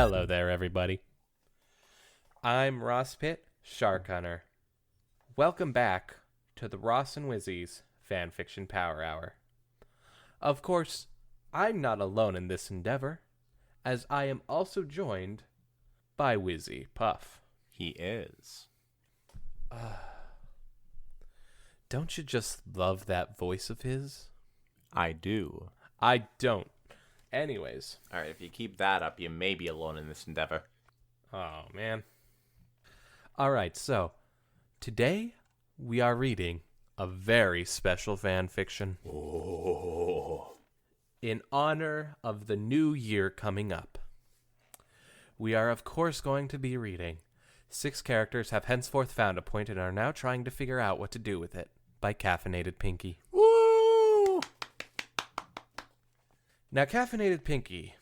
Hello there, everybody. I'm Ross Pitt, Shark Hunter. Welcome back to the Ross and Wizzy's Fanfiction Power Hour. Of course, I'm not alone in this endeavor, as I am also joined by Wizzy Puff. He is. Don't you just love that voice of his? I do. I don't. Anyways. Alright, if you keep that up, you may be alone in this endeavor. Oh, man. Alright, so, today we are reading a very special fan fiction. Oh. In honor of the new year coming up. We are, of course, going to be reading 6 Characters Have Henceforth Found a Point and Are Now Trying to Figure Out What to Do With It by Caffeinated Pinkie. Woo! Now, Caffeinated Pinkie,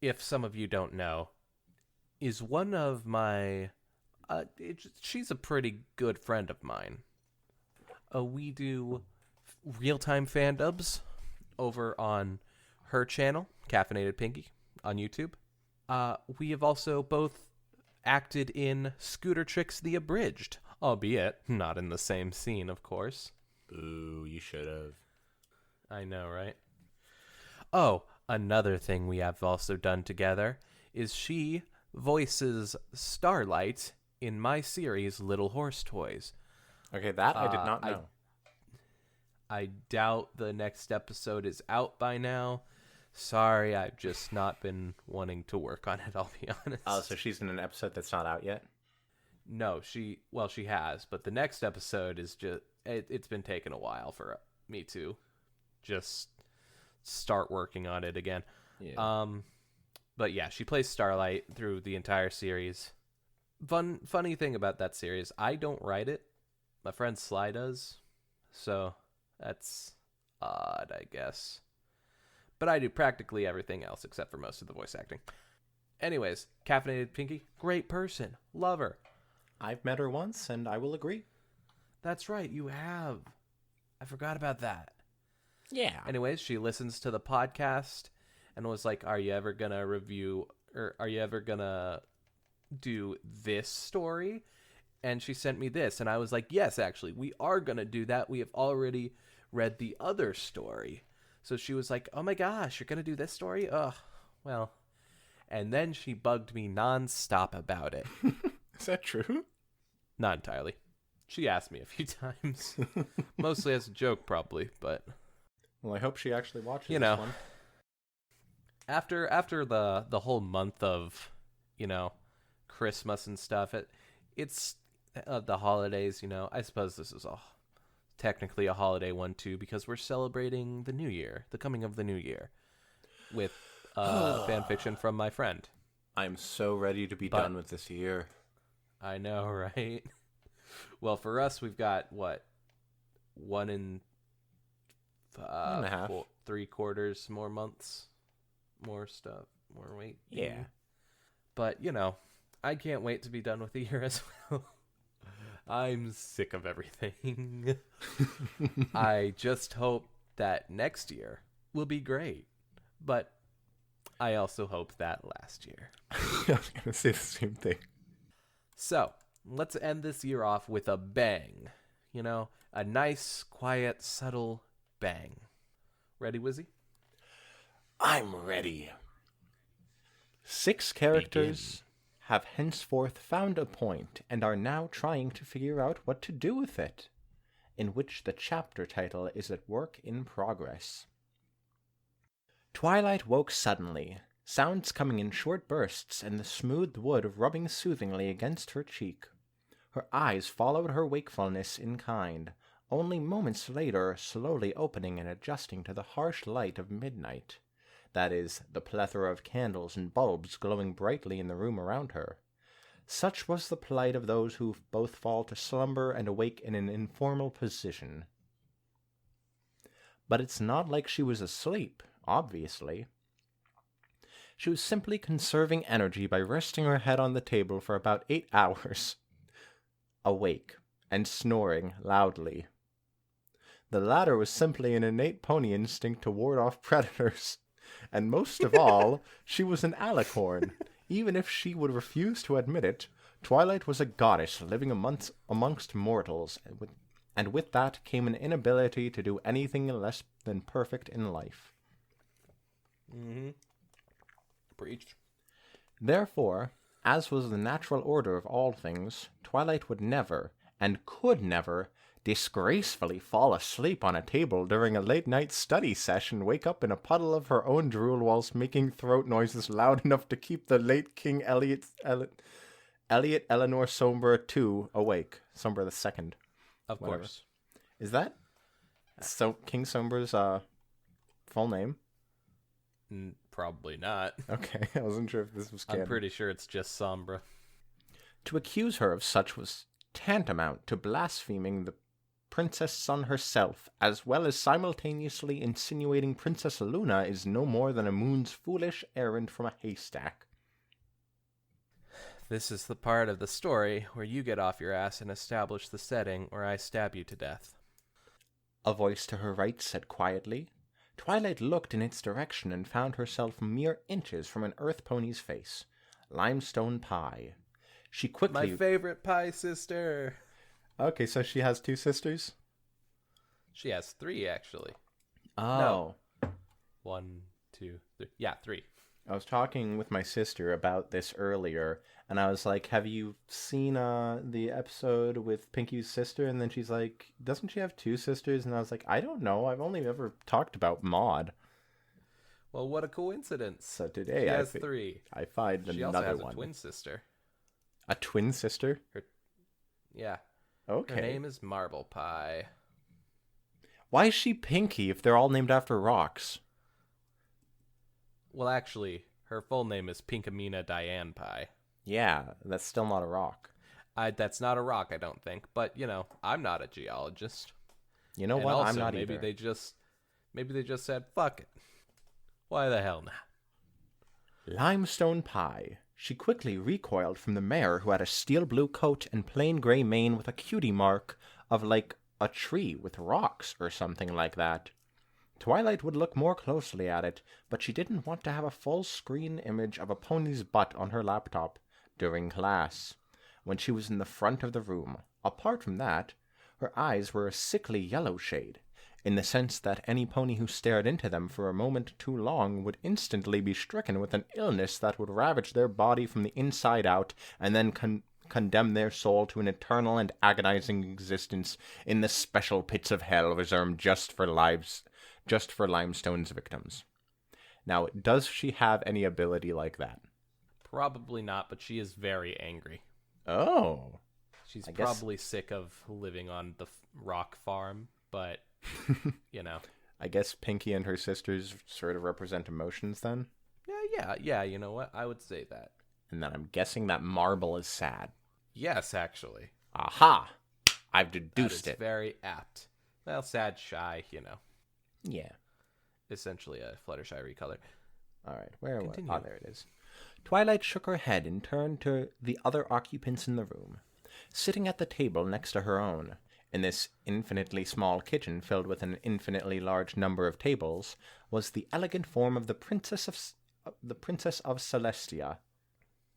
if some of you don't know, is one of my... she's a pretty good friend of mine. We do real-time fandubs over on her channel, Caffeinated Pinkie, on YouTube. We have also both acted in Scooter Tricks the Abridged, albeit not in the same scene, of course. Boo, you should have. I know, right? Oh, another thing we have also done together is she voices Starlight in my series Little Horse Toys. Okay, that I did not know. I doubt the next episode is out by now. Sorry, I've just not been wanting to work on it, I'll be honest. Oh, so she's in an episode that's not out yet? No, she has, but the next episode is just, it's been taking a while for me to just start working on it again. Yeah. But yeah, she plays Starlight through the entire series. Funny thing about that series, I don't write it. My friend Sly does. So that's odd, I guess. But I do practically everything else except for most of the voice acting. Anyways, Caffeinated Pinkie, great person. Love her. I've met her once, and I will agree. That's right, you have. I forgot about that. Yeah. Anyways, she listens to the podcast and was like, are you ever going to review, or are you ever going to do this story? And she sent me this, and I was like, yes, actually, we are going to do that. We have already read the other story. So she was like, oh my gosh, you're going to do this story? Ugh, well. And then she bugged me nonstop about it. Is that true? Not entirely. She asked me a few times. Mostly as a joke, probably, but... Well, I hope she actually watches you know, this one. After the whole month of, Christmas and stuff, it's the holidays, I suppose this is technically a holiday one too, because we're celebrating the new year, the coming of the new year, with fan fiction from my friend. I'm so ready to be done with this year. I know, right? Well, for us, we've got, 1 and 1.5. 3/4 more months, more stuff, more weight. Yeah. But, I can't wait to be done with the year as well. I'm sick of everything. I just hope that next year will be great. But I also hope that last year. I was going to say the same thing. So, let's end this year off with a bang. A nice, quiet, subtle bang. Ready, Wizzy? I'm ready. 6 characters have henceforth found a point and are now trying to figure out what to do with it, in which the chapter title is at work in progress. Twilight woke suddenly, sounds coming in short bursts and the smooth wood rubbing soothingly against her cheek. Her eyes followed her wakefulness in kind, only moments later slowly opening and adjusting to the harsh light of midnight. That is, the plethora of candles and bulbs glowing brightly in the room around her. Such was the plight of those who both fall to slumber and awake in an informal position. But it's not like she was asleep, obviously. She was simply conserving energy by resting her head on the table for about 8 hours. Awake, and snoring loudly. The latter was simply an innate pony instinct to ward off predators, And most of all, she was an alicorn. Even if she would refuse to admit it, Twilight was a goddess living amongst mortals, and with that came an inability to do anything less than perfect in life. Mm-hmm. Preach. Therefore, as was the natural order of all things, Twilight would never, and could never, disgracefully fall asleep on a table during a late-night study session, wake up in a puddle of her own drool whilst making throat noises loud enough to keep the late King Elliot Eleanor Sombre II awake. Sombre the Second. Of course. Is that King Sombre's full name? Probably not. Okay, I wasn't sure if this was canon. I'm pretty sure it's just Sombra. To accuse her of such was tantamount to blaspheming the Princess Sun herself, as well as simultaneously insinuating Princess Luna is no more than a moon's foolish errand from a haystack. This is the part of the story where you get off your ass and establish the setting, or I stab you to death. A voice to her right said quietly. Twilight looked in its direction and found herself mere inches from an earth pony's face. Limestone Pie. She quickly... My favorite pie sister! Okay, so she has two sisters? She has 3, actually. Oh. No. 1, 2, 3. Yeah, 3. I was talking with my sister about this earlier, and I was like, have you seen the episode with Pinkie's sister? And then she's like, doesn't she have 2 sisters? And I was like, I don't know. I've only ever talked about Maud. Well, what a coincidence. So today she has 3. I find she another also has one. A twin sister. A twin sister? Yeah. Okay. Her name is Marble Pie. Why is she Pinkie if they're all named after rocks? Well, actually, her full name is Pinkamena Diane Pie. Yeah, that's still not a rock. That's not a rock, I don't think. But, I'm not a geologist. You know and what? Also, I'm not maybe either. Maybe they just said, fuck it. Why the hell not? Limestone Pie. She quickly recoiled from the mare who had a steel blue coat and plain gray mane with a cutie mark of like a tree with rocks or something like that. Twilight would look more closely at it, but she didn't want to have a full screen image of a pony's butt on her laptop during class, when she was in the front of the room. Apart from that, her eyes were a sickly yellow shade, in the sense that any pony who stared into them for a moment too long would instantly be stricken with an illness that would ravage their body from the inside out and then condemn their soul to an eternal and agonizing existence in the special pits of hell reserved just for Limestone's victims. Now, does she have any ability like that? Probably not, but she is very angry. Oh. She's probably sick of living on the rock farm, but, I guess Pinkie and her sisters sort of represent emotions then? Yeah, you know what? I would say that. And then I'm guessing that Marble is sad. Yes, actually. Aha! I've deduced it. Very apt. Well, sad, shy, Yeah. Essentially a Fluttershy recolor. All right, where was it? Oh, there it is. Twilight shook her head and turned to the other occupants in the room. Sitting at the table next to her own, in this infinitely small kitchen filled with an infinitely large number of tables, was the elegant form of the Princess of Celestia.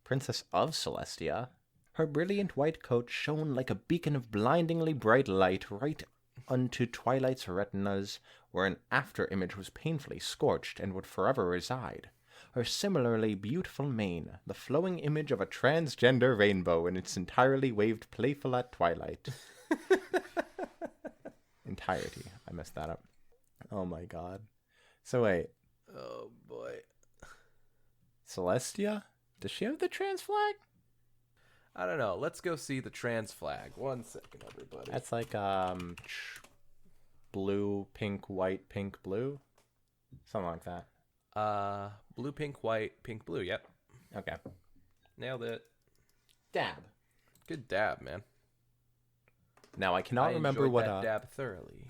Princess of Celestia? Her brilliant white coat shone like a beacon of blindingly bright light right unto Twilight's retinas, where an after-image was painfully scorched and would forever reside. Her similarly beautiful mane, the flowing image of a transgender rainbow in its entirely waved playful at twilight. Entirety. I messed that up. Oh my god. So wait. Oh boy. Celestia? Does she have the trans flag? I don't know. Let's go see the trans flag. 1 second, everybody. That's like blue, pink, white, pink, blue? Something like that. Blue, pink, white, pink, blue. Yep. Okay. Nailed it. Dab. Good dab, man. Now I cannot remember what that dab thoroughly.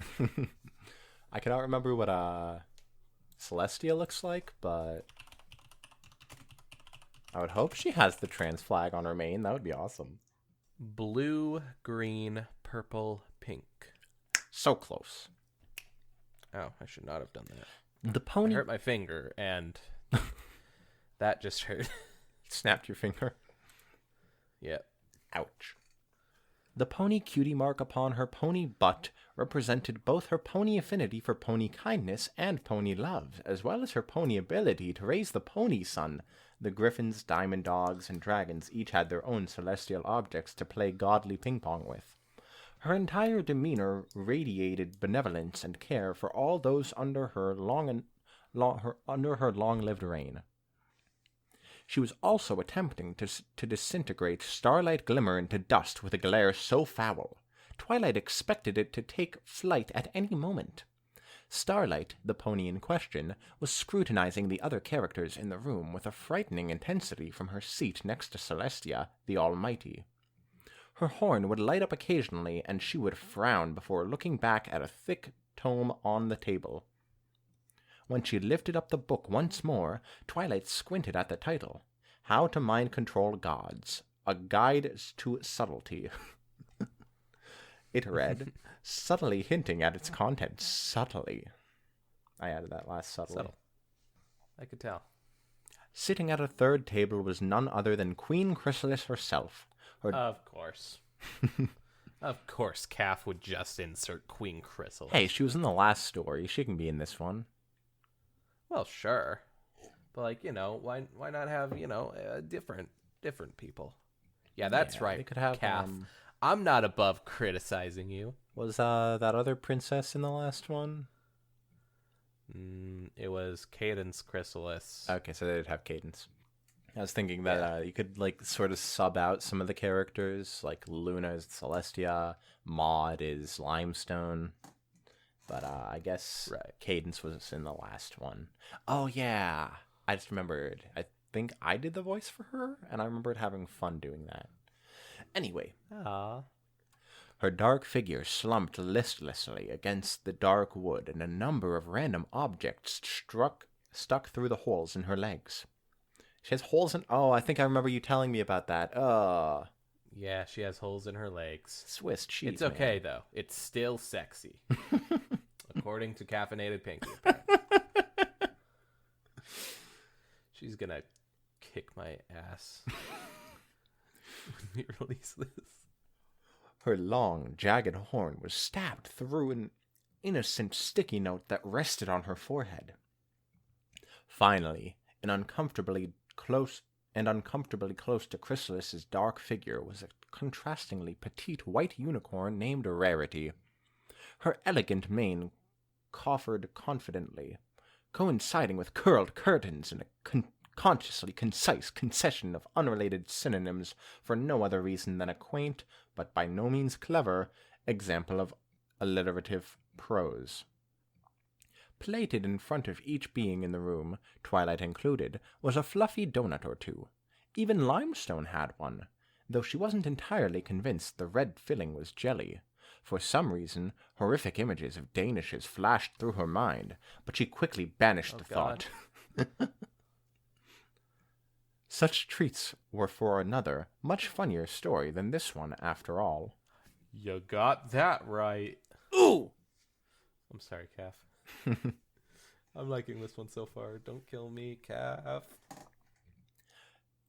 I cannot remember what Celestia looks like, but I would hope she has the trans flag on her mane. That would be awesome. Blue, green, purple, pink. So close. Oh, I should not have done that. The I pony hurt my finger, and that just hurt. snapped your finger. Yep. Ouch. The pony cutie mark upon her pony butt represented both her pony affinity for pony kindness and pony love, as well as her pony ability to raise the pony son. The griffins, diamond dogs, and dragons each had their own celestial objects to play godly ping pong with. Her entire demeanor radiated benevolence and care for all those under her long-lived reign. She was also attempting to disintegrate Starlight Glimmer into dust with a glare so foul, Twilight expected it to take flight at any moment. Starlight, the pony in question, was scrutinizing the other characters in the room with a frightening intensity from her seat next to Celestia, the Almighty. Her horn would light up occasionally, and she would frown before looking back at a thick tome on the table. When she lifted up the book once more, Twilight squinted at the title. How to Mind Control Gods, A Guide to Subtlety. It read, subtly hinting at its contents. Subtly. I added that last subtly. Subtle. I could tell. Sitting at a third table was none other than Queen Chrysalis herself. Of course. Of course, Caff would just insert Queen Chrysalis. Hey, she was in the last story. She can be in this one. Well, sure. But, like, why not have, different people? Yeah, that's right. They could have Caff. I'm not above criticizing you. Was that other princess in the last one? It was Cadence Chrysalis. Okay, so they'd have Cadence. I was thinking that you could sort of sub out some of the characters, like Luna is Celestia, Maud is Limestone, but I guess Cadence was in the last one. Oh yeah, I just remembered. I think I did the voice for her, and I remembered having fun doing that. Anyway, her dark figure slumped listlessly against the dark wood, and a number of random objects stuck through the holes in her legs. She has holes in... Oh, I think I remember you telling me about that. Yeah, she has holes in her legs. Swiss cheese, It's okay, though. It's still sexy. According to Caffeinated Pinkie. She's gonna kick my ass when we release this. Her long, jagged horn was stabbed through an innocent sticky note that rested on her forehead. Finally, an uncomfortably close to Chrysalis's dark figure was a contrastingly petite white unicorn named Rarity. Her elegant mane coffered confidently, coinciding with curled curtains and a consciously concise concession of unrelated synonyms for no other reason than a quaint, but by no means clever, example of alliterative prose. Plated in front of each being in the room, Twilight included, was a fluffy donut or two. Even Limestone had one, though she wasn't entirely convinced the red filling was jelly. For some reason, horrific images of Danishes flashed through her mind, but she quickly banished the thought. Such treats were for another, much funnier story than this one, after all. You got that right. Ooh! I'm sorry, Caff. I'm liking this one so far. Don't kill me, Caff.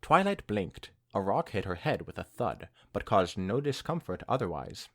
Twilight blinked. A rock hit her head with a thud, but caused no discomfort otherwise.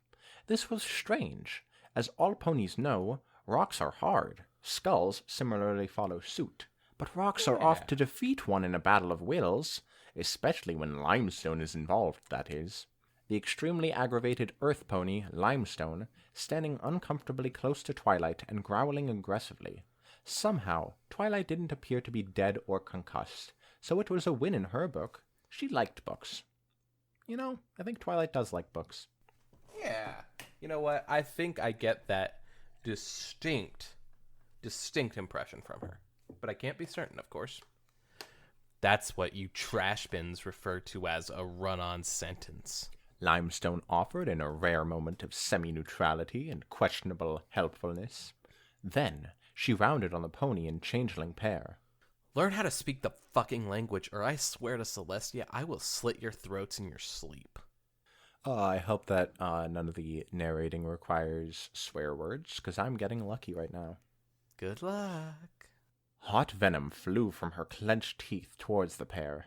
This was strange. As all ponies know, rocks are hard. Skulls similarly follow suit. But rocks are oft to defeat one in a battle of wills, especially when Limestone is involved, that is. The extremely aggravated earth pony, Limestone, standing uncomfortably close to Twilight and growling aggressively. Somehow, Twilight didn't appear to be dead or concussed, so it was a win in her book. She liked books. I think Twilight does like books. Yeah. You know what? I think I get that distinct impression from her. But I can't be certain, of course. That's what you trash bins refer to as a run-on sentence. Limestone offered in a rare moment of semi-neutrality and questionable helpfulness. Then she rounded on the pony in changeling pair. Learn how to speak the fucking language, or I swear to Celestia, I will slit your throats in your sleep. I hope that none of the narrating requires swear words, because I'm getting lucky right now. Good luck. Hot venom flew from her clenched teeth towards the pair.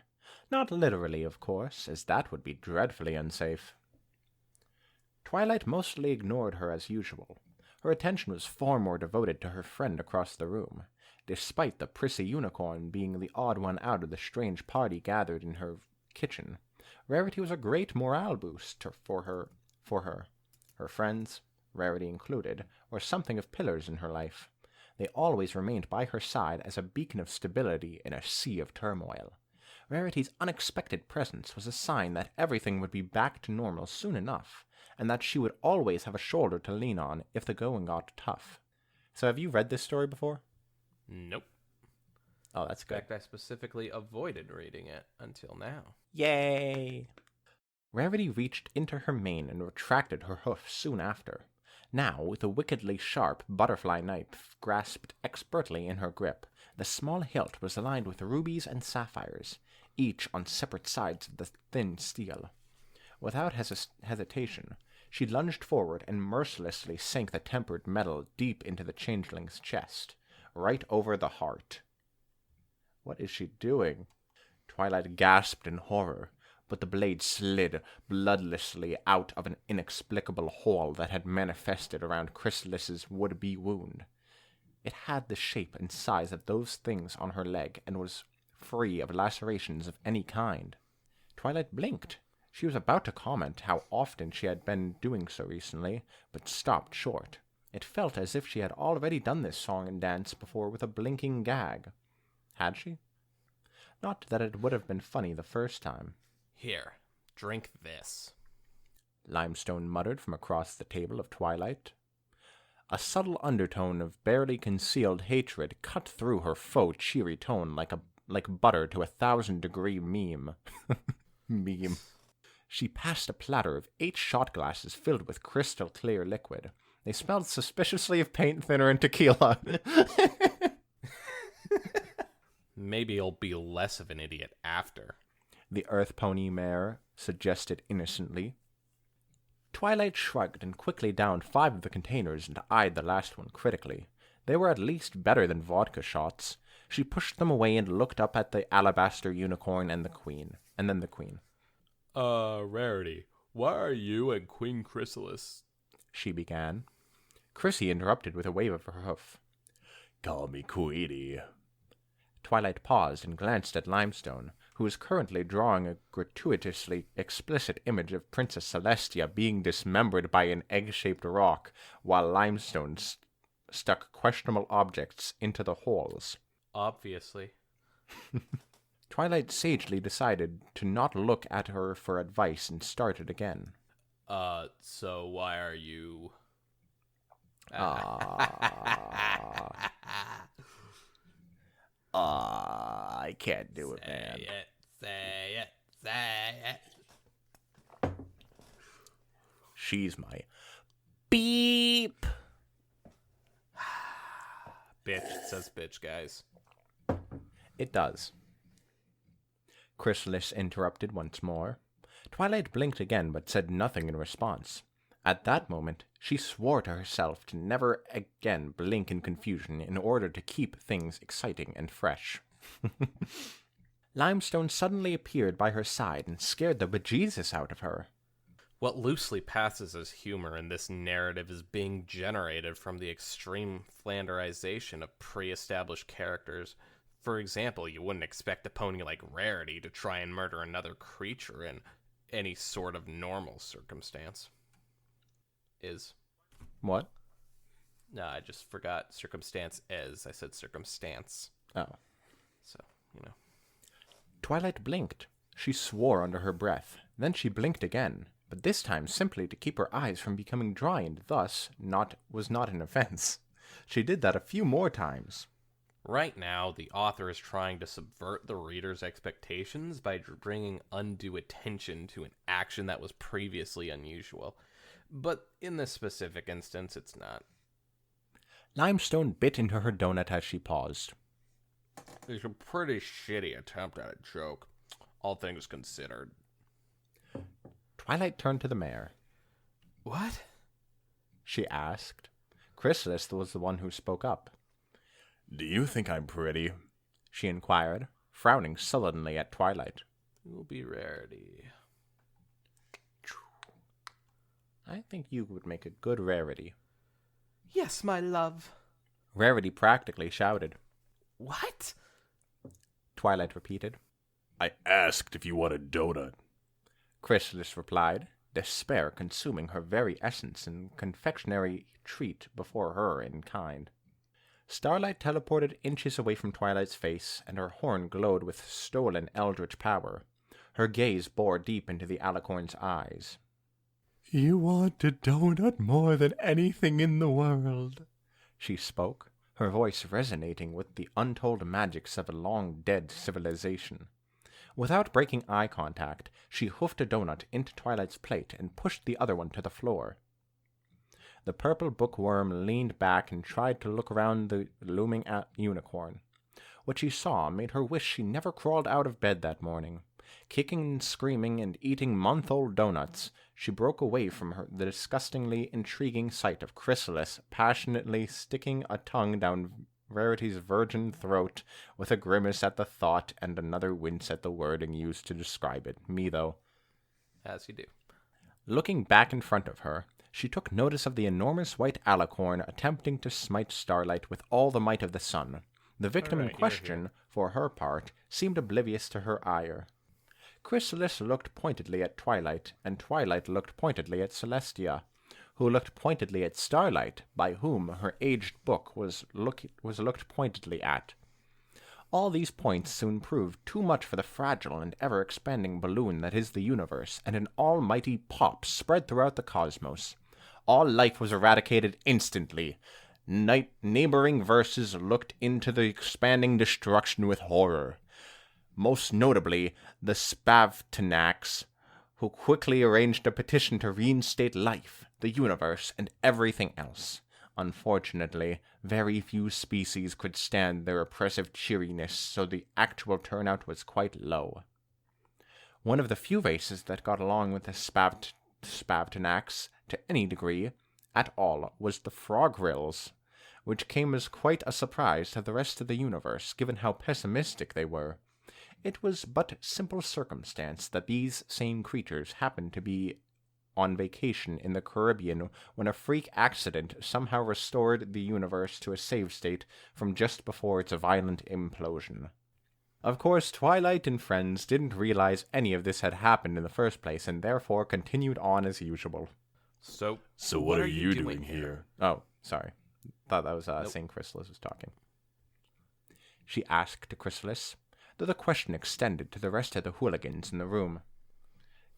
Not literally, of course, as that would be dreadfully unsafe. Twilight mostly ignored her as usual. Her attention was far more devoted to her friend across the room, despite the prissy unicorn being the odd one out of the strange party gathered in her kitchen. Rarity was a great morale boost for her. Her friends, Rarity included, were something of pillars in her life. They always remained by her side as a beacon of stability in a sea of turmoil. Rarity's unexpected presence was a sign that everything would be back to normal soon enough, and that she would always have a shoulder to lean on if the going got tough. So have you read this story before? Nope. Oh, that's In good. fact, I specifically avoided reading it until now. Yay! Rarity reached into her mane and retracted her hoof soon after. Now, with a wickedly sharp butterfly knife grasped expertly in her grip, the small hilt was aligned with rubies and sapphires, each on separate sides of the thin steel. Without hesitation, she lunged forward and mercilessly sank the tempered metal deep into the changeling's chest, right over the heart. What is she doing? Twilight gasped in horror, but the blade slid bloodlessly out of an inexplicable hole that had manifested around Chrysalis's would-be wound. It had the shape and size of those things on her leg and was free of lacerations of any kind. Twilight blinked. She was about to comment how often she had been doing so recently, but stopped short. It felt as if she had already done this song and dance before with a blinking gag. Had she? Not that it would have been funny the first time. Here, drink this. Limestone muttered from across the table of Twilight. A subtle undertone of barely concealed hatred cut through her faux cheery tone like butter to 1,000-degree meme. Meme. She passed a platter of 8 shot glasses filled with crystal-clear liquid. They smelled suspiciously of paint thinner and tequila. Maybe you'll be less of an idiot after. The Earth Pony Mare suggested innocently. Twilight shrugged and quickly downed 5 of the containers and eyed the last one critically. They were at least better than vodka shots. She pushed them away and looked up at the alabaster unicorn and then the queen. Rarity, why are you and Queen Chrysalis? She began. Chrissy interrupted with a wave of her hoof. Call me Queenie. Twilight paused and glanced at Limestone, who was currently drawing a gratuitously explicit image of Princess Celestia being dismembered by an egg-shaped rock, while Limestone stuck questionable objects into the holes. Obviously. Twilight sagely decided to not look at her for advice and started again. So why are you... I can't do it, man. Say it. She's my beep. Bitch, it says bitch, guys. It does. Chrysalis interrupted once more. Twilight blinked again, but said nothing in response. At that moment, she swore to herself to never again blink in confusion in order to keep things exciting and fresh. Limestone suddenly appeared by her side and scared the bejesus out of her. What loosely passes as humor in this narrative is being generated from the extreme flanderization of pre-established characters. For example, you wouldn't expect a pony like Rarity to try and murder another creature in any sort of normal circumstance. What? No, I just forgot circumstance is. I said circumstance. Oh. So, you know. Twilight blinked. She swore under her breath. Then she blinked again, but this time simply to keep her eyes from becoming dry, and thus was not an offense. She did that a few more times. Right now, the author is trying to subvert the reader's expectations by bringing undue attention to an action that was previously unusual. But in this specific instance, it's not. Limestone bit into her donut as she paused. It's a pretty shitty attempt at a joke, all things considered. Twilight turned to the mare. What? She asked. Chrysalis was the one who spoke up. Do you think I'm pretty? She inquired, frowning sullenly at Twilight. It will be Rarity. I think you would make a good Rarity. Yes, my love. Rarity practically shouted. What? Twilight repeated. I asked if you want a donut. Chrysalis replied, despair consuming her very essence and confectionery treat before her in kind. Starlight teleported inches away from Twilight's face, and her horn glowed with stolen eldritch power. Her gaze bored deep into the alicorn's eyes. You want a donut more than anything in the world, she spoke, her voice resonating with the untold magics of a long-dead civilization. Without breaking eye contact, she hoofed a donut into Twilight's plate and pushed the other one to the floor. The purple bookworm leaned back and tried to look around the looming unicorn. What she saw made her wish she never crawled out of bed that morning. Kicking and screaming and eating month-old donuts, she broke away from the disgustingly intriguing sight of Chrysalis passionately sticking a tongue down Rarity's virgin throat with a grimace at the thought and another wince at the wording used to describe it. Me, though. As you do. Looking back in front of her, she took notice of the enormous white alicorn attempting to smite Starlight with all the might of the sun. The victim in question, for her part, seemed oblivious to her ire. Chrysalis looked pointedly at Twilight, and Twilight looked pointedly at Celestia, who looked pointedly at Starlight, by whom her aged book was looked pointedly at. All these points soon proved too much for the fragile and ever-expanding balloon that is the universe, and an almighty pop spread throughout the cosmos. All life was eradicated instantly. Neighboring verses looked into the expanding destruction with horror. Most notably, the Spavtanax, who quickly arranged a petition to reinstate life, the universe, and everything else. Unfortunately, very few species could stand their oppressive cheeriness, so the actual turnout was quite low. One of the few races that got along with the Spavtanax to any degree at all was the Frogrills, which came as quite a surprise to the rest of the universe, given how pessimistic they were. It was but simple circumstance that these same creatures happened to be on vacation in the Caribbean when a freak accident somehow restored the universe to a save state from just before its violent implosion. Of course, Twilight and friends didn't realize any of this had happened in the first place, and therefore continued on as usual. So what are you doing here? Oh, sorry. Thought that was St. Chrysalis was talking. She asked to Chrysalis, though the question extended to the rest of the hooligans in the room.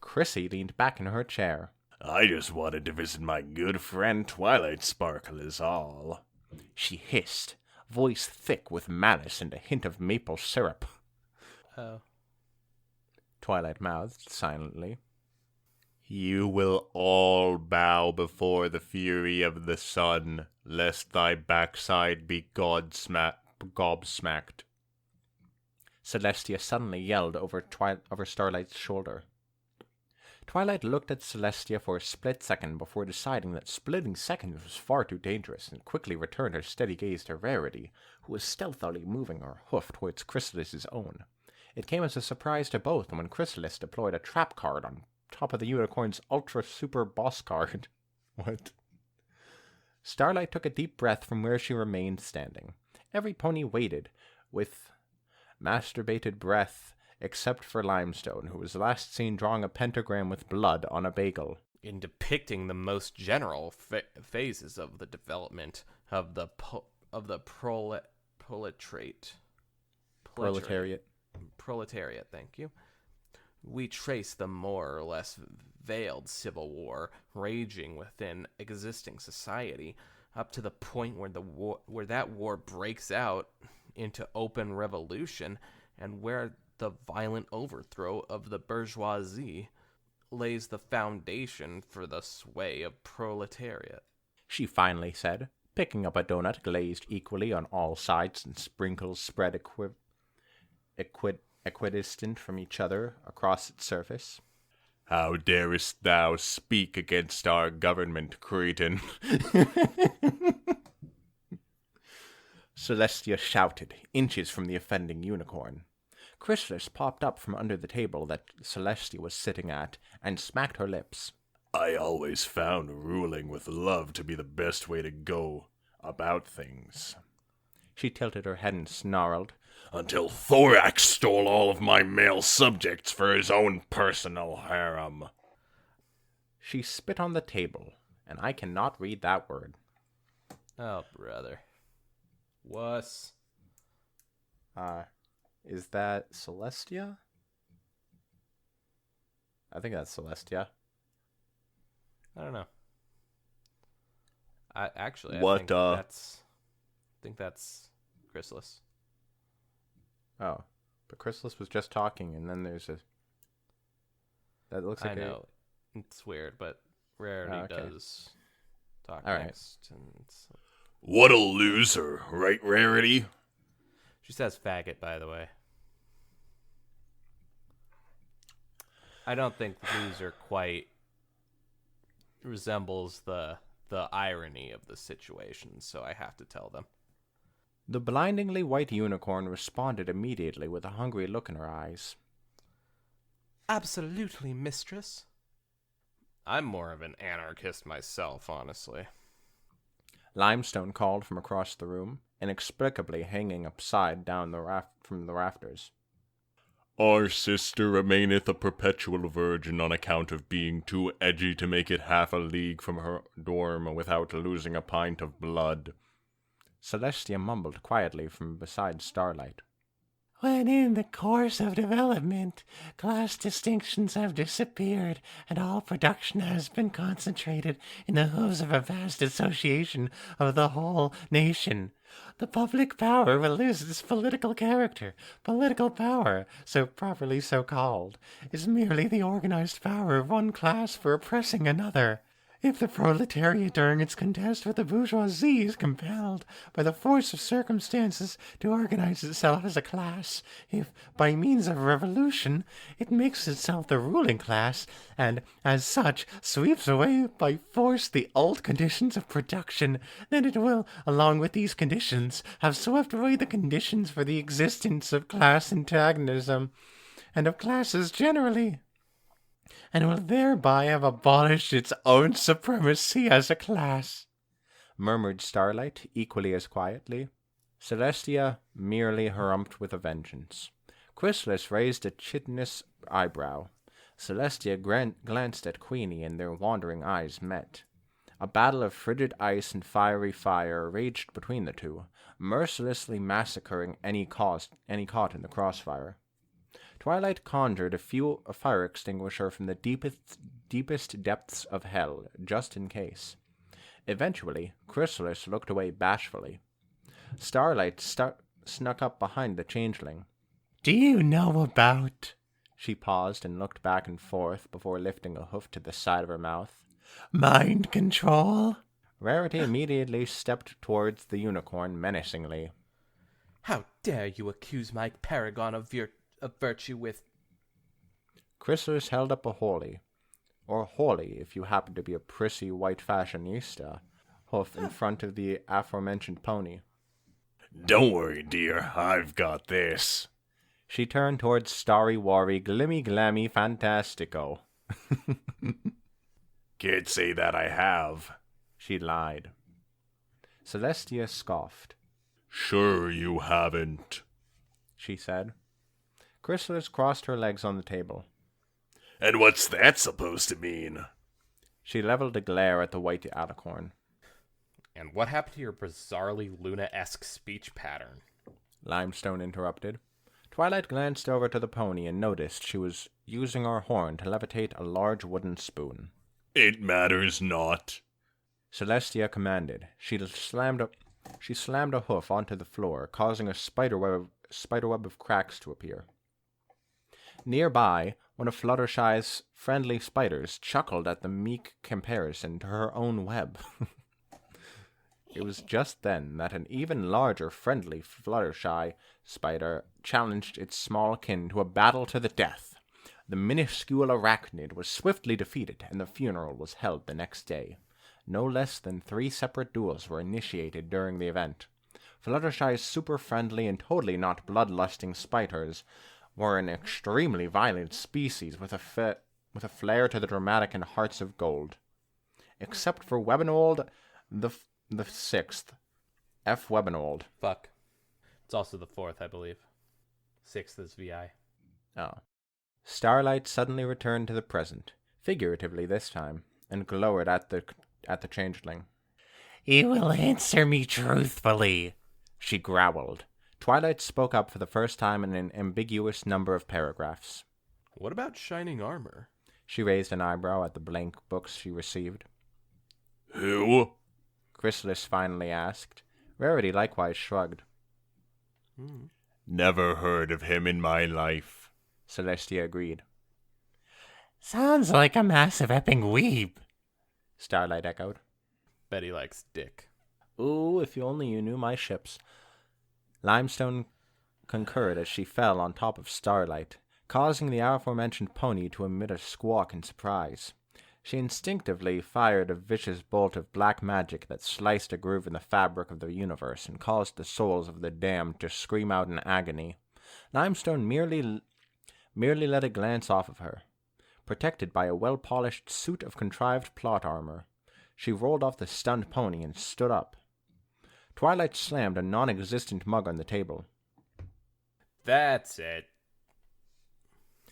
Chrissy leaned back in her chair. I just wanted to visit my good friend Twilight Sparkle is all, she hissed, voice thick with malice and a hint of maple syrup. Oh. Twilight mouthed silently. You will all bow before the fury of the sun, lest thy backside be gobsmacked. Celestia suddenly yelled over Starlight's shoulder. Twilight looked at Celestia for a split second before deciding that splitting seconds was far too dangerous, and quickly returned her steady gaze to Rarity, who was stealthily moving her hoof towards Chrysalis's own. It came as a surprise to both when Chrysalis deployed a trap card on top of the unicorn's ultra super boss card. What? Starlight took a deep breath from where she remained standing. Every pony waited, with masturbated breath, except for Limestone, who was last seen drawing a pentagram with blood on a bagel. In depicting the most general phases of the development of the proletariat, thank you. We trace the more or less veiled civil war raging within existing society up to the point where that war breaks out into open revolution, and where the violent overthrow of the bourgeoisie lays the foundation for the sway of proletariat. She finally said, picking up a donut glazed equally on all sides and sprinkles spread equidistant from each other across its surface. How darest thou speak against our government, cretin? Celestia shouted, inches from the offending unicorn. Chrysalis popped up from under the table that Celestia was sitting at and smacked her lips. I always found ruling with love to be the best way to go about things. She tilted her head and snarled, Until Thorax stole all of my male subjects for his own personal harem. She spit on the table, and I cannot read that word. Oh, brother. Wuss. Is that Celestia? I think that's Celestia. I don't know. I think that's Chrysalis. Oh, but Chrysalis was just talking, and then there's a... That looks like I know. It's weird, but Rarity does talk All right. next. And it's... What a loser, right, Rarity? She says faggot, by the way. I don't think loser quite resembles the irony of the situation, so I have to tell them. The blindingly white unicorn responded immediately with a hungry look in her eyes. Absolutely, mistress. I'm more of an anarchist myself, honestly. Limestone called from across the room, inexplicably hanging upside down from the rafters. Our sister remaineth a perpetual virgin on account of being too edgy to make it half a league from her dorm without losing a pint of blood. Celestia mumbled quietly from beside Starlight. When in the course of development, class distinctions have disappeared, and all production has been concentrated in the hooves of a vast association of the whole nation. The public power will lose its political character. Political power, so properly so called, is merely the organized power of one class for oppressing another. If the proletariat during its contest with the bourgeoisie is compelled by the force of circumstances to organize itself as a class, if, by means of revolution, it makes itself the ruling class, and, as such, sweeps away by force the old conditions of production, then it will, along with these conditions, have swept away the conditions for the existence of class antagonism, and of classes generally, and will thereby have abolished its own supremacy as a class, murmured Starlight equally as quietly. Celestia merely harumphed with a vengeance. Chrysalis raised a chitinous eyebrow. Celestia glanced at Queenie, and their wandering eyes met. A battle of frigid ice and fiery fire raged between the two, mercilessly massacring any caught in the crossfire. Twilight conjured a fire extinguisher from the deepest depths of hell, just in case. Eventually, Chrysalis looked away bashfully. Starlight snuck up behind the changeling. Do you know about... She paused and looked back and forth before lifting a hoof to the side of her mouth. Mind control? Rarity immediately stepped towards the unicorn menacingly. How dare you accuse my paragon of virtue with... Chrysalis held up a holly, or holly if you happen to be a prissy white fashionista, hoof in front of the aforementioned pony. Don't worry, dear, I've got this. She turned towards Starry Warry Glimmy Glammy Fantastico. Can't say that I have. She lied. Celestia scoffed. Sure you haven't, she said. Chrysalis crossed her legs on the table. And what's that supposed to mean? She leveled a glare at the white alicorn. And what happened to your bizarrely Luna-esque speech pattern? Limestone interrupted. Twilight glanced over to the pony and noticed she was using her horn to levitate a large wooden spoon. It matters not, Celestia commanded. She slammed a hoof onto the floor, causing a spiderweb of cracks to appear. Nearby, one of Fluttershy's friendly spiders chuckled at the meek comparison to her own web. It was just then that an even larger friendly Fluttershy spider challenged its small kin to a battle to the death. The minuscule arachnid was swiftly defeated, and the funeral was held the next day. No less than 3 separate duels were initiated during the event. Fluttershy's super friendly and totally not bloodlusting spiders were an extremely violent species with a flair to the dramatic and hearts of gold. Except for Webanold the sixth. F. Webanold. Fuck. It's also the 4th, I believe. 6th is VI. Oh. Starlight suddenly returned to the present, figuratively this time, and glowered at the changeling. You will answer me truthfully, she growled. Twilight spoke up for the first time in an ambiguous number of paragraphs. What about shining armor? She raised an eyebrow at the blank books she received. Who? Chrysalis finally asked. Rarity likewise shrugged. Never heard of him in my life, Celestia agreed. Sounds like a massive epping weeb, Starlight echoed. Betty likes dick. Ooh, if you knew my ships. Limestone concurred as she fell on top of Starlight, causing the aforementioned pony to emit a squawk in surprise. She instinctively fired a vicious bolt of black magic that sliced a groove in the fabric of the universe and caused the souls of the damned to scream out in agony. Limestone merely let it glance off of her. Protected by a well-polished suit of contrived plot armor, she rolled off the stunned pony and stood up. Twilight slammed a non-existent mug on the table. That's it.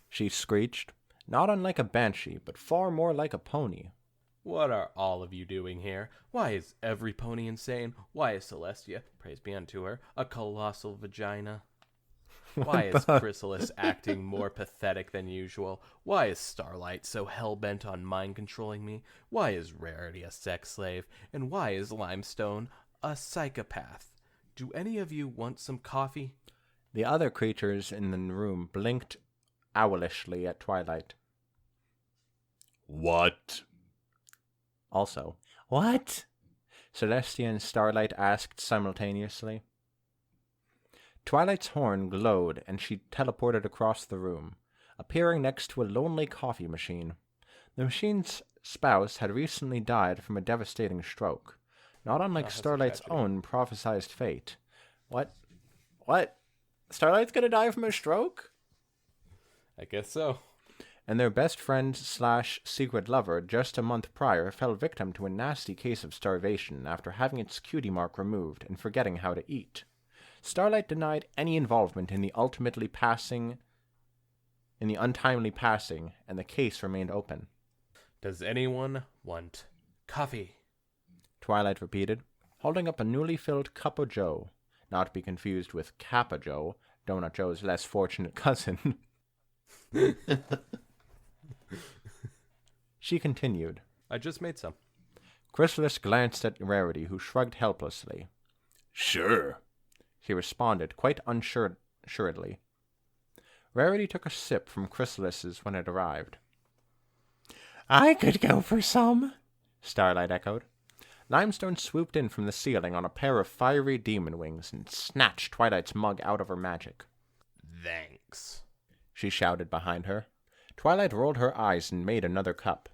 She screeched, not unlike a banshee, but far more like a pony. What are all of you doing here? Why is every pony insane? Why is Celestia, praise be unto her, a colossal vagina? Why is Chrysalis acting more pathetic than usual? Why is Starlight so hell-bent on mind-controlling me? Why is Rarity a sex slave? And why is Limestone a psychopath? Do any of you want some coffee? The other creatures in the room blinked owlishly at Twilight. What? Also, What? Celestia and Starlight asked simultaneously. Twilight's horn glowed, and she teleported across the room, appearing next to a lonely coffee machine. The machine's spouse had recently died from a devastating stroke, not unlike Starlight's own prophesized fate. What? Starlight's gonna die from a stroke? I guess so. And their best friend / secret lover just a month prior fell victim to a nasty case of starvation after having its cutie mark removed and forgetting how to eat. Starlight denied any involvement in the untimely passing, and the case remained open. Does anyone want coffee? Twilight repeated, holding up a newly filled cup of joe, not to be confused with Kappa Joe, Donut Joe's less fortunate cousin. She continued. I just made some. Chrysalis glanced at Rarity, who shrugged helplessly. Sure. He responded, quite unassuredly. Rarity took a sip from Chrysalis's when it arrived. I could go for some, Starlight echoed. Limestone swooped in from the ceiling on a pair of fiery demon wings and snatched Twilight's mug out of her magic. Thanks. She shouted behind her. Twilight rolled her eyes and made another cup.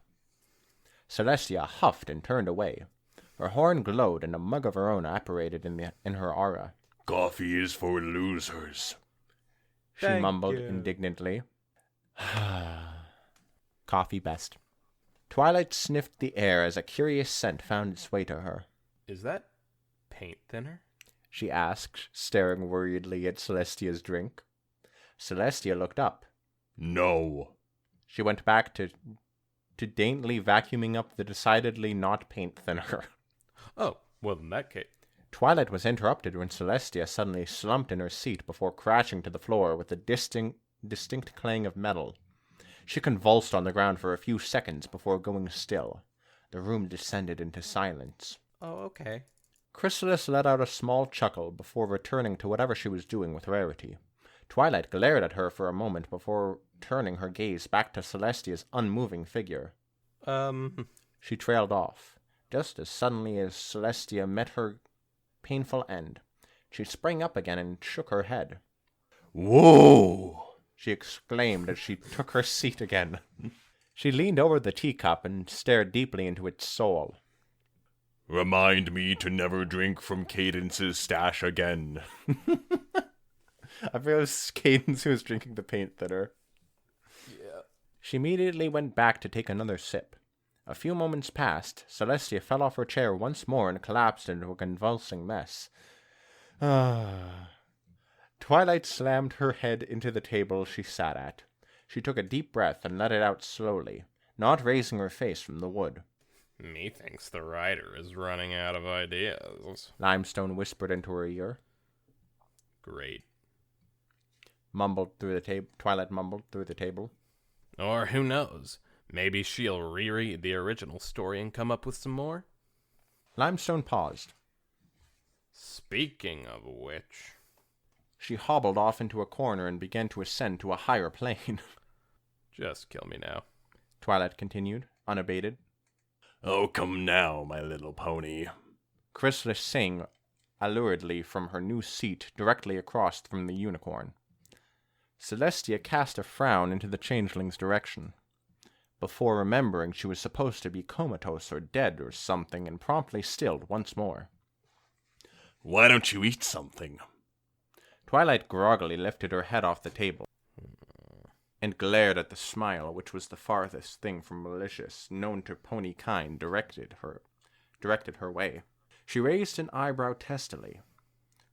Celestia huffed and turned away. Her horn glowed and a mug of her own apparated in her aura. Coffee is for losers, She Thank mumbled you. indignantly. Coffee best. Twilight sniffed the air as a curious scent found its way to her. Is that paint thinner? She asked, staring worriedly at Celestia's drink. Celestia looked up. No. She went back to daintily vacuuming up the decidedly not paint thinner. Oh, well, in that case. Twilight was interrupted when Celestia suddenly slumped in her seat before crashing to the floor with a distinct clang of metal. She convulsed on the ground for a few seconds before going still. The room descended into silence. Oh, okay. Chrysalis let out a small chuckle before returning to whatever she was doing with Rarity. Twilight glared at her for a moment before turning her gaze back to Celestia's unmoving figure. She trailed off, just as suddenly as Celestia met her painful end. She sprang up again and shook her head. Whoa! She exclaimed as she took her seat again. She leaned over the teacup and stared deeply into its soul. Remind me to never drink from Cadence's stash again. I feel it was Cadence who was drinking the paint thinner. Yeah. She immediately went back to take another sip. A few moments passed. Celestia fell off her chair once more and collapsed into a convulsing mess. Twilight slammed her head into the table she sat at. She took a deep breath and let it out slowly, not raising her face from the wood. Methinks the writer is running out of ideas. Limestone whispered into her ear. Great. Twilight mumbled through the table. Or who knows? Maybe she'll reread the original story and come up with some more? Limestone paused. Speaking of which... She hobbled off into a corner and began to ascend to a higher plane. Just kill me now. Twilight continued, unabated. Oh, come now, my little pony. Chrysalis sang alluredly from her new seat directly across from the unicorn. Celestia cast a frown into the changeling's direction, before remembering she was supposed to be comatose or dead or something, and promptly stilled once more. Why don't you eat something? Twilight groggily lifted her head off the table and glared at the smile, which was the farthest thing from malicious known to pony kind, directed her way. She raised an eyebrow testily.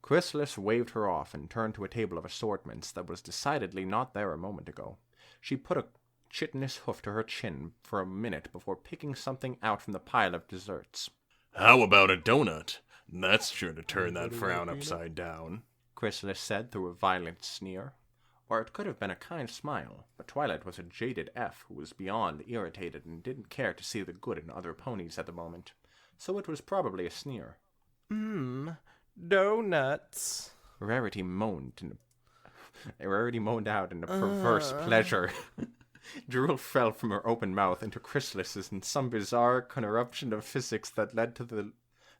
Chrysalis waved her off and turned to a table of assortments that was decidedly not there a moment ago. She put a chitinous hoof to her chin for a minute before picking something out from the pile of desserts. How about a donut? That's sure to turn that frown upside down, Chrysalis said through a violent sneer. Or it could have been a kind smile, but Twilight was a jaded F who was beyond irritated and didn't care to see the good in other ponies at the moment, so it was probably a sneer. Donuts. Rarity moaned out in a perverse pleasure. Drool fell from her open mouth into Chrysalis's in some bizarre corruption of physics that led to the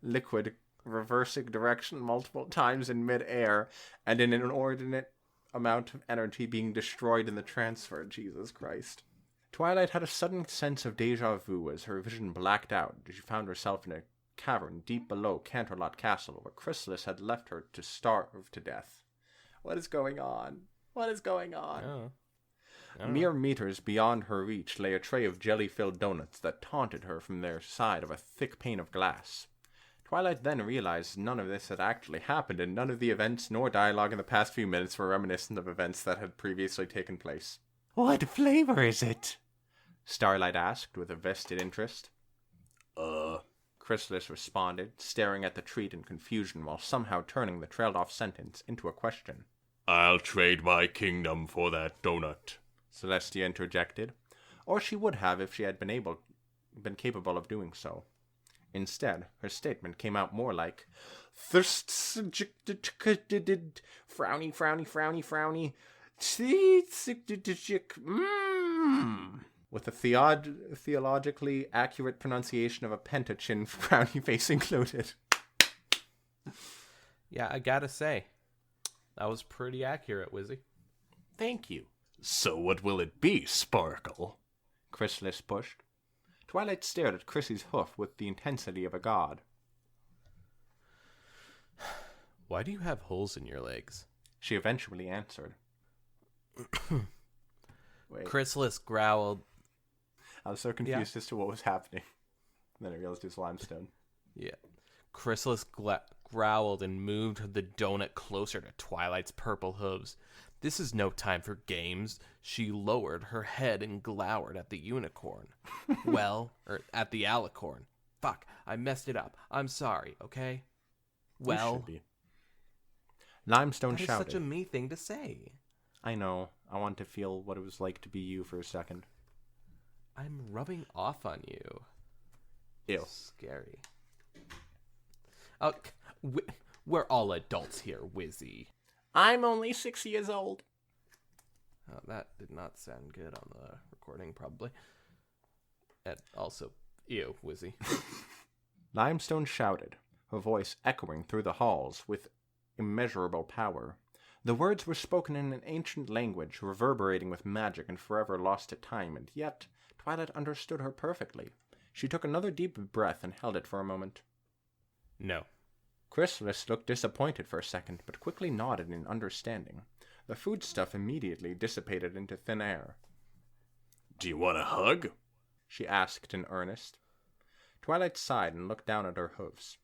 liquid reversing direction multiple times in mid-air, and in an inordinate amount of energy being destroyed in the transfer. Jesus Christ. Twilight had a sudden sense of deja vu as her vision blacked out. She found herself in a cavern deep below Canterlot Castle, where Chrysalis had left her to starve to death. What is going on? What is going on? Mere meters beyond her reach lay a tray of jelly-filled donuts that taunted her from their side of a thick pane of glass. Twilight then realized none of this had actually happened, and none of the events nor dialogue in the past few minutes were reminiscent of events that had previously taken place. What flavor is it? Starlight asked with a vested interest. Chrysalis responded, staring at the treat in confusion while somehow turning the trailed-off sentence into a question. I'll trade my kingdom for that donut, Celestia interjected, or she would have if she had been capable of doing so. Instead, her statement came out more like, frowny, with a theologically accurate pronunciation of a pentachin frowny face included. Yeah, I gotta say, that was pretty accurate, Wizzy. Thank you. So what will it be, Sparkle? Chrysalis pushed. Twilight stared at Chrissy's hoof with the intensity of a god. Why do you have holes in your legs? She eventually answered. Wait. Chrysalis growled. I was so confused as to what was happening. Then I realized it was limestone. Yeah. Chrysalis growled and moved the donut closer to Twilight's purple hooves. This is no time for games. She lowered her head and glowered at the unicorn. At the alicorn. Fuck, I messed it up. I'm sorry, okay? Well, you should be. Limestone that is shouted. such a me thing to say. I know. I want to feel what it was like to be you for a second. I'm rubbing off on you. Ew. Scary. Oh, we're all adults here, Wizzy. I'm only 6 years old. Oh, that did not sound good on the recording, probably. And also, ew, Wizzy. Limestone shouted, her voice echoing through the halls with immeasurable power. The words were spoken in an ancient language, reverberating with magic and forever lost to time, and yet Twilight understood her perfectly. She took another deep breath and held it for a moment. No. Chrysalis looked disappointed for a second, but quickly nodded in understanding. The foodstuff immediately dissipated into thin air. Do you want a hug? She asked in earnest. Twilight sighed and looked down at her hooves.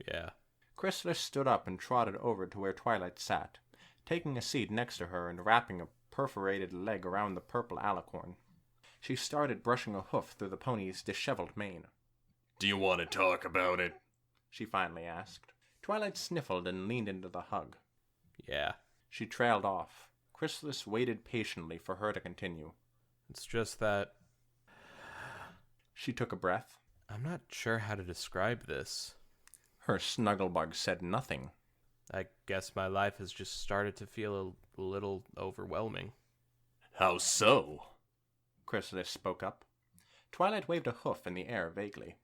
Yeah. Chrysalis stood up and trotted over to where Twilight sat, taking a seat next to her and wrapping a perforated leg around the purple alicorn. She started brushing a hoof through the pony's disheveled mane. Do you want to talk about it? She finally asked. Twilight sniffled and leaned into the hug. Yeah. She trailed off. Chrysalis waited patiently for her to continue. It's just that She took a breath. I'm not sure how to describe this. Her snugglebug said nothing. I guess my life has just started to feel a little overwhelming. How so? Chrysalis spoke up. Twilight waved a hoof in the air vaguely.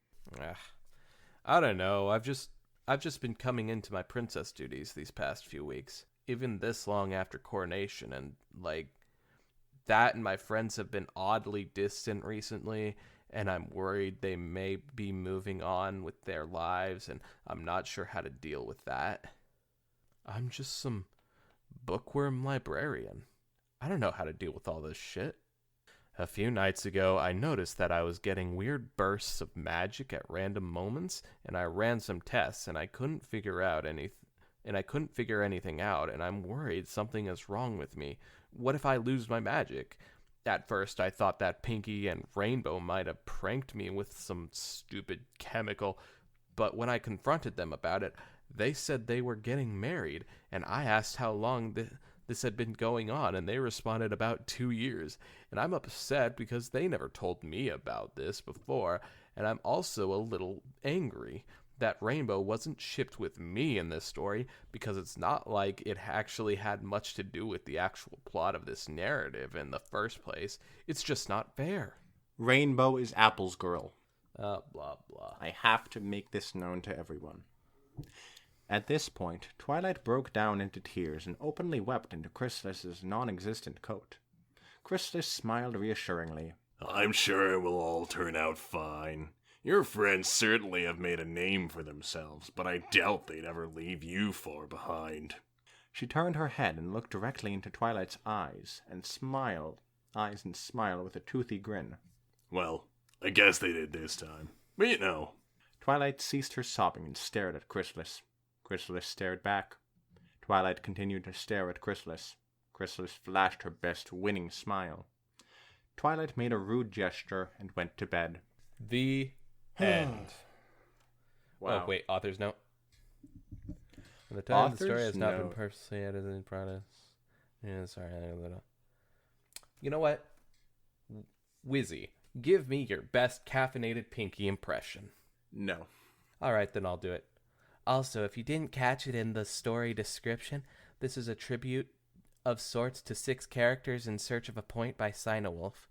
I don't know. I've just been coming into my princess duties these past few weeks. Even this long after coronation, and that and my friends have been oddly distant recently, and I'm worried they may be moving on with their lives, and I'm not sure how to deal with that. I'm just some bookworm librarian. I don't know how to deal with all this shit. A few nights ago, I noticed that I was getting weird bursts of magic at random moments, and I ran some tests, and I couldn't figure anything out, and I'm worried something is wrong with me. What if I lose my magic? At first, I thought that Pinkie and Rainbow might have pranked me with some stupid chemical, but when I confronted them about it, they said they were getting married, and I asked how long this had been going on, and they responded about 2 years. And I'm upset because they never told me about this before, and I'm also a little angry that Rainbow wasn't shipped with me in this story, because it's not like it actually had much to do with the actual plot of this narrative in the first place. It's just not fair. Rainbow is Apple's girl. Blah, blah. I have to make this known to everyone. At this point, Twilight broke down into tears and openly wept into Chrysalis's non-existent coat. Chrysalis smiled reassuringly. I'm sure it will all turn out fine. Your friends certainly have made a name for themselves, but I doubt they'd ever leave you far behind. She turned her head and looked directly into Twilight's eyes and smiled with a toothy grin. Well, I guess they did this time. But you know. Twilight ceased her sobbing and stared at Chrysalis. Chrysalis stared back. Twilight continued to stare at Chrysalis. Chrysalis flashed her best winning smile. Twilight made a rude gesture and went to bed. The end. Wow. Oh, wait, author's note. At the time, the story Author's has not been note. personally edited in progress. Yeah, sorry. You know what? Wizzy, give me your best caffeinated Pinkie impression. No. All right, then I'll do it. Also, if you didn't catch it in the story description, this is a tribute of sorts to 6 characters in search of a point by Sinawolf.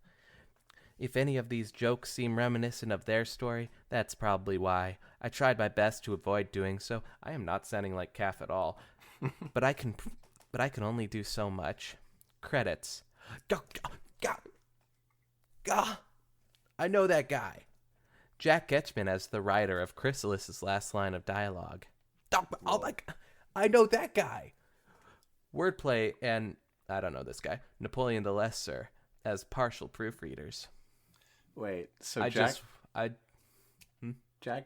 If any of these jokes seem reminiscent of their story, that's probably why. I tried my best to avoid doing so. I am not sounding like Caff at all. but I can only do so much. Credits. I know that guy. Jack Getchman as the writer of Chrysalis's last line of dialogue. I know that guy. Wordplay and, I don't know this guy, Napoleon the Lesser as partial proofreaders. Wait, so Jack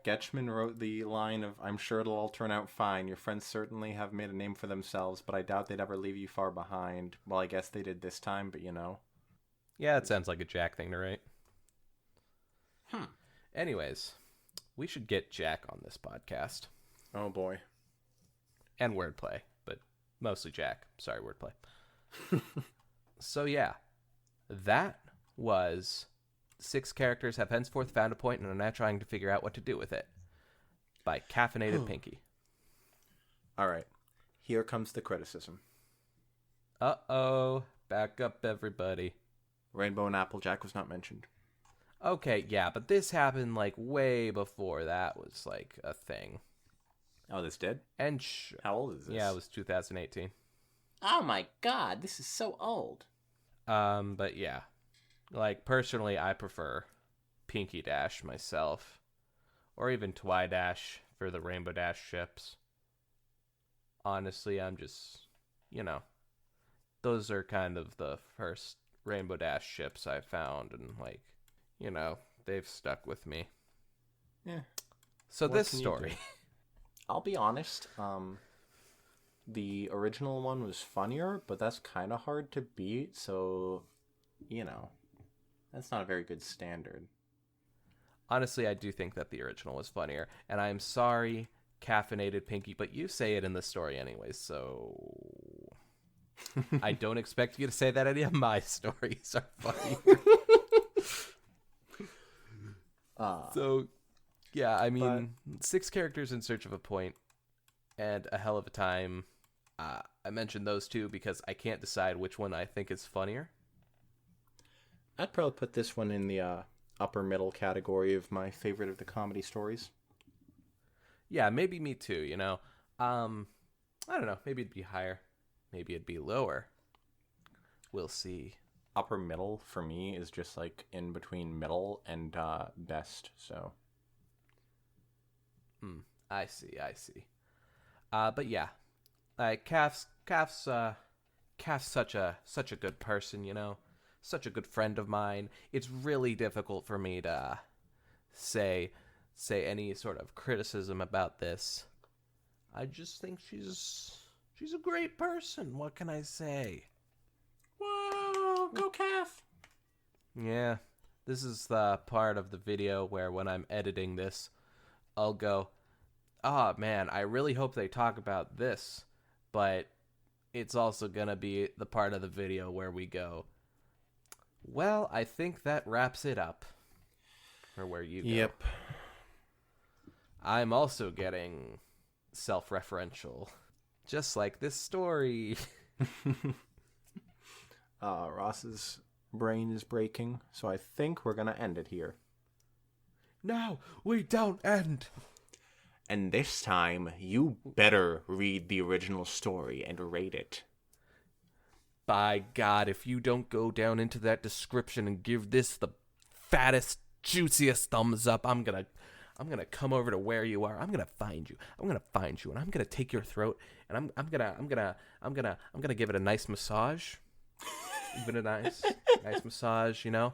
Getchman wrote the line of, I'm sure it'll all turn out fine. Your friends certainly have made a name for themselves, but I doubt they'd ever leave you far behind. Well, I guess they did this time, but you know. Yeah, it sounds like a Jack thing to write. Anyways, we should get Jack on this podcast. Oh boy. And wordplay, but mostly Jack. Sorry, wordplay. So yeah, that was 6 characters have henceforth found a point and are now trying to figure out what to do with it by Caffeinated Pinkie. All right. Here comes the criticism. Uh-oh. Back up, everybody. Rainbow and Applejack was not mentioned. Okay, yeah, but this happened like way before that was like a thing. Oh, this did? And How old is this? Yeah, it was 2018. Oh my god, this is so old. But yeah. Like, personally, I prefer Pinkie Dash myself. Or even Twi Dash, for the Rainbow Dash ships. Honestly, I'm just, those are kind of the first Rainbow Dash ships I found, and they've stuck with me. Yeah. So What this can you story. do? I'll be honest. The original one was funnier, but that's kind of hard to beat. So, that's not a very good standard. Honestly, I do think that the original was funnier, and I'm sorry, Caffeinated Pinkie, but you say it in the story anyways, so I don't expect you to say that any of my stories are funnier. So, yeah, I mean, 6 characters in search of a point, and a hell of a time. I mentioned those two because I can't decide which one I think is funnier. I'd probably put this one in the upper middle category of my favorite of the comedy stories. Yeah, maybe me too, I don't know. Maybe it'd be higher. Maybe it'd be lower. We'll see. Upper middle for me is just like in between middle and best, so. I see. But yeah, Calf's such a good person, such a good friend of mine. It's really difficult for me to say any sort of criticism about this. I just think she's a great person. What can I say? Whoa, go Calf! Yeah, this is the part of the video where when I'm editing this, I'll go, "Ah, man, I really hope they talk about this," but it's also gonna be the part of the video where we go, "Well, I think that wraps it up." Or where you go. Yep. I'm also getting self-referential, just like this story. Ross's brain is breaking, so I think we're gonna end it here. No, we don't end. And this time, you better read the original story and rate it. By God, if you don't go down into that description and give this the fattest, juiciest thumbs up, I'm gonna come over to where you are. I'm gonna find you. And I'm gonna take your throat, and I'm gonna give it a nice massage. Give it a nice massage, And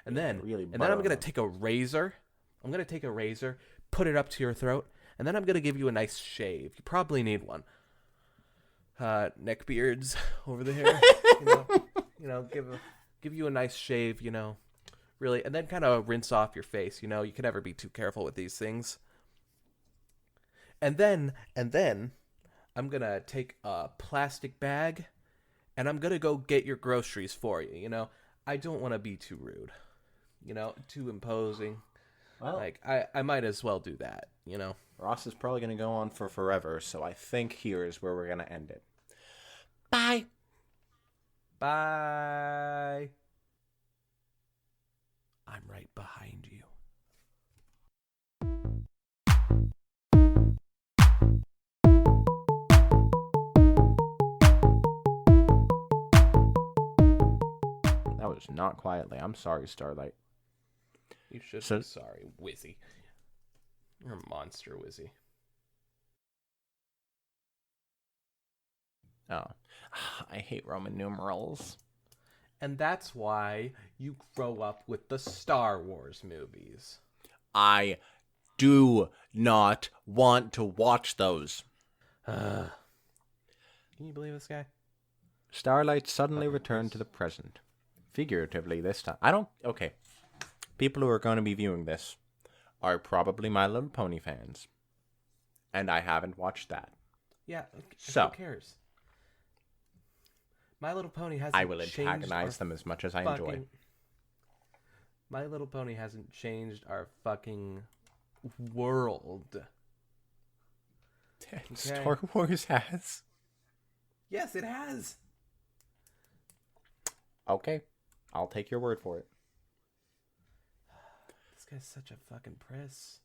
then, really I'm gonna take a razor. Put it up to your throat, and then I'm gonna give you a nice shave. You probably need one. Neck beards over the hair, give you a nice shave, really, and then kind of rinse off your face. You can never be too careful with these things. And then I'm gonna take a plastic bag, and I'm gonna go get your groceries for you. I don't want to be too rude, too imposing. Well, I might as well do that, Ross is probably going to go on for forever, so I think here is where we're going to end it. Bye. Bye. I'm right behind you. That was not quietly. I'm sorry, Starlight. You should So- be sorry, Wizzy. You're a monster, Wizzy. Oh, I hate Roman numerals. And that's why you grow up with the Star Wars movies. I do not want to watch those. Can you believe this guy? Starlight suddenly returned to the present. Figuratively this time. Okay. People who are going to be viewing this are probably My Little Pony fans. And I haven't watched that. Yeah, So- who cares? My Little Pony hasn't I will changed antagonize our them as much as I enjoy. fucking... My Little Pony hasn't changed our fucking world. Star Wars has. Yes, it has. Okay. I'll take your word for it. This guy's such a fucking priss.